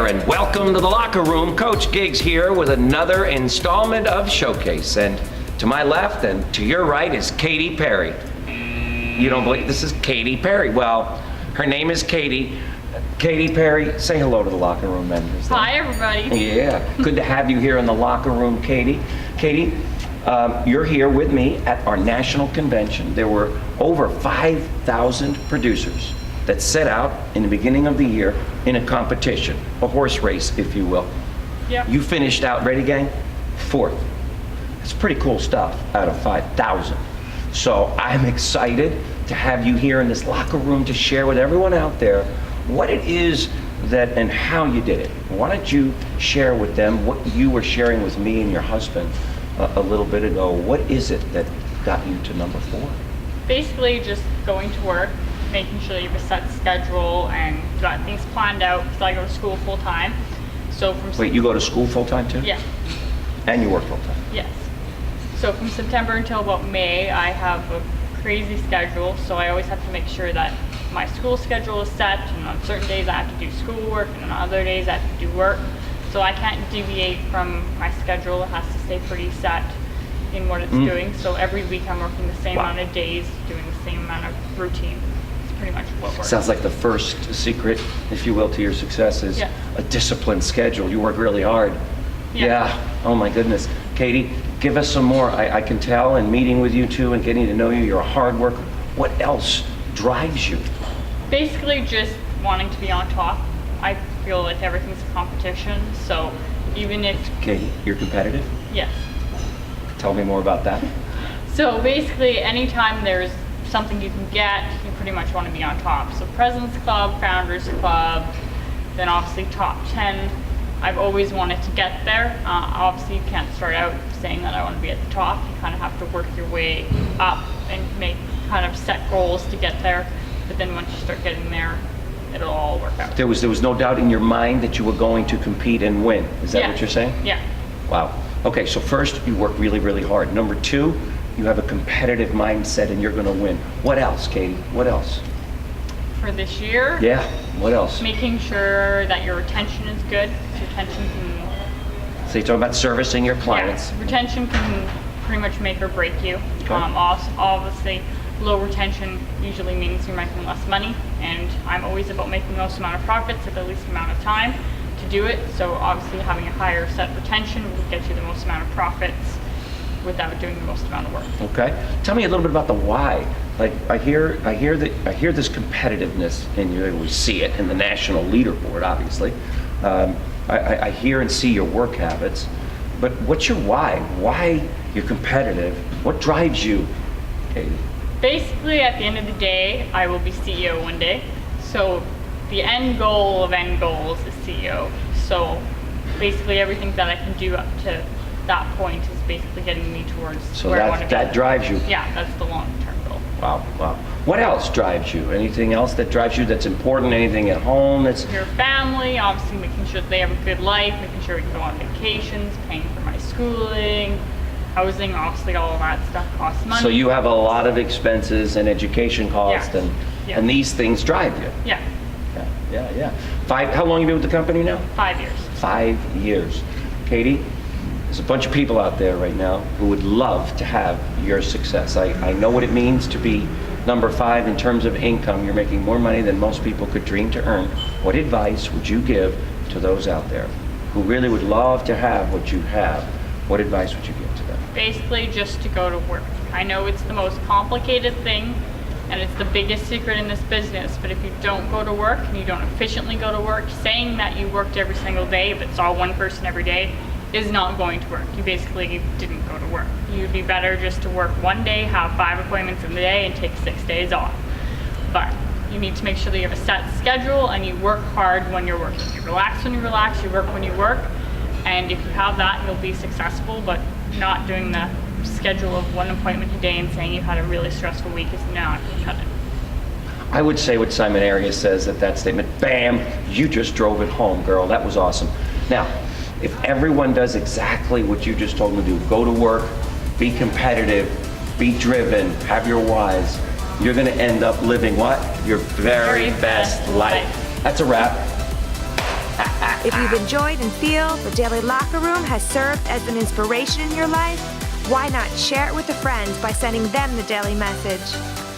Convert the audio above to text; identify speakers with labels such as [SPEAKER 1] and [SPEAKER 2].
[SPEAKER 1] there, and welcome to the locker room. Coach Giggs here with another installment of Showcase. And to my left and to your right is Katie Perry. You don't believe this is Katie Perry? Well, her name is Katie. Katie Perry, say hello to the locker room members.
[SPEAKER 2] Hi, everybody.
[SPEAKER 1] Yeah, good to have you here in the locker room, Katie. Katie, you're here with me at our national convention. There were over 5,000 producers that set out in the beginning of the year in a competition, a horse race, if you will.
[SPEAKER 2] Yep.
[SPEAKER 1] You finished out, ready gang? 4th. That's pretty cool stuff out of 5,000. So I'm excited to have you here in this locker room to share with everyone out there what it is that and how you did it. Why don't you share with them what you were sharing with me and your husband a little bit ago. What is it that got you to number 4?
[SPEAKER 2] Basically just going to work, making sure you have a set schedule and got things planned out because I go to school full time. So from
[SPEAKER 1] Wait, you go to school full time too?
[SPEAKER 2] Yeah.
[SPEAKER 1] And you work full time?
[SPEAKER 2] Yes. So from September until about May, I have a crazy schedule. So I always have to make sure that my school schedule is set, and on certain days I have to do schoolwork, and on other days I have to do work. So I can't deviate from my schedule. It has to stay pretty set in what it's doing. So every week I'm working the same amount of days, doing the same amount of routine. It's pretty much what works.
[SPEAKER 1] Sounds like the first secret, if you will, to your success is a disciplined schedule. You work really hard. Yeah. Oh my goodness. Katie, give us some more. I can tell in meeting with you two and getting to know you, you're a hard worker. What else drives you?
[SPEAKER 2] Basically just wanting to be on top. I feel like everything's a competition, so even if...
[SPEAKER 1] Katie, you're competitive?
[SPEAKER 2] Yes.
[SPEAKER 1] Tell me more about that.
[SPEAKER 2] So basically anytime there's something you can get, you pretty much want to be on top. So President's Club, Founders Club, then obviously top 10. I've always wanted to get there. Obviously you can't start out saying that I want to be at the top. You kind of have to work your way up and make kind of set goals to get there. But then once you start getting there, it'll all work out.
[SPEAKER 1] There was no doubt in your mind that you were going to compete and win. Is that what you're saying?
[SPEAKER 2] Yeah.
[SPEAKER 1] Wow. Okay, so first, you work really, really hard. Number 2, you have a competitive mindset and you're going to win. What else, Katie? What else?
[SPEAKER 2] For this year?
[SPEAKER 1] Yeah, what else?
[SPEAKER 2] Making sure that your retention is good. Retention can...
[SPEAKER 1] So you're talking about servicing your clients.
[SPEAKER 2] Yeah, retention can pretty much make or break you.
[SPEAKER 1] Okay.
[SPEAKER 2] Obviously, low retention usually means you're making less money, and I'm always about making the most amount of profits at the least amount of time to do it. So obviously having a higher set retention will get you the most amount of profits without doing the most amount of work.
[SPEAKER 1] Okay. Tell me a little bit about the why. Like I hear this competitiveness in you. We see it in the national leaderboard, obviously. I hear and see your work habits, but what's your why? Why you're competitive? What drives you, Katie?
[SPEAKER 2] Basically, at the end of the day, I will be CEO one day. So the end goal of end goals is CEO. So basically everything that I can do up to that point is basically getting me towards where I want to be. That
[SPEAKER 1] drives you?
[SPEAKER 2] Yeah, that's the long-term goal.
[SPEAKER 1] Wow. What else drives you? Anything else that drives you that's important? Anything at home that's...
[SPEAKER 2] Your family, obviously making sure that they have a good life, making sure we can go on vacations, paying for my schooling, housing, obviously all of that stuff costs money.
[SPEAKER 1] So you have a lot of expenses and education costs, and these things drive you.
[SPEAKER 2] Yeah.
[SPEAKER 1] Yeah. How long have you been with the company now?
[SPEAKER 2] 5 years.
[SPEAKER 1] 5 years. Katie, there's a bunch of people out there right now who would love to have your success. I know what it means to be number 5 in terms of income. You're making more money than most people could dream to earn. What advice would you give to those out there who really would love to have what you have? What advice would you give to them?
[SPEAKER 2] Basically just to go to work. I know it's the most complicated thing and it's the biggest secret in this business, but if you don't go to work and you don't efficiently go to work, saying that you worked every single day but saw one person every day is not going to work. You basically didn't go to work. You'd be better just to work one day, have 5 appointments in the day, and take 6 days off. But you need to make sure that you have a set schedule and you work hard when you're working. You relax when you relax, you work when you work, and if you have that, you'll be successful, but not doing the schedule of 1 appointment a day and saying you had a really stressful week is not going to cut it.
[SPEAKER 1] I would say what Simon Arias says at that statement, bam, you just drove it home, girl. That was awesome. Now, if everyone does exactly what you just told them to do, go to work, be competitive, be driven, have your whys, you're going to end up living what? Your very best life. That's a wrap.
[SPEAKER 3] If you've enjoyed and feel the Daily Locker Room has served as an inspiration in your life, why not share it with a friend by sending them the daily message?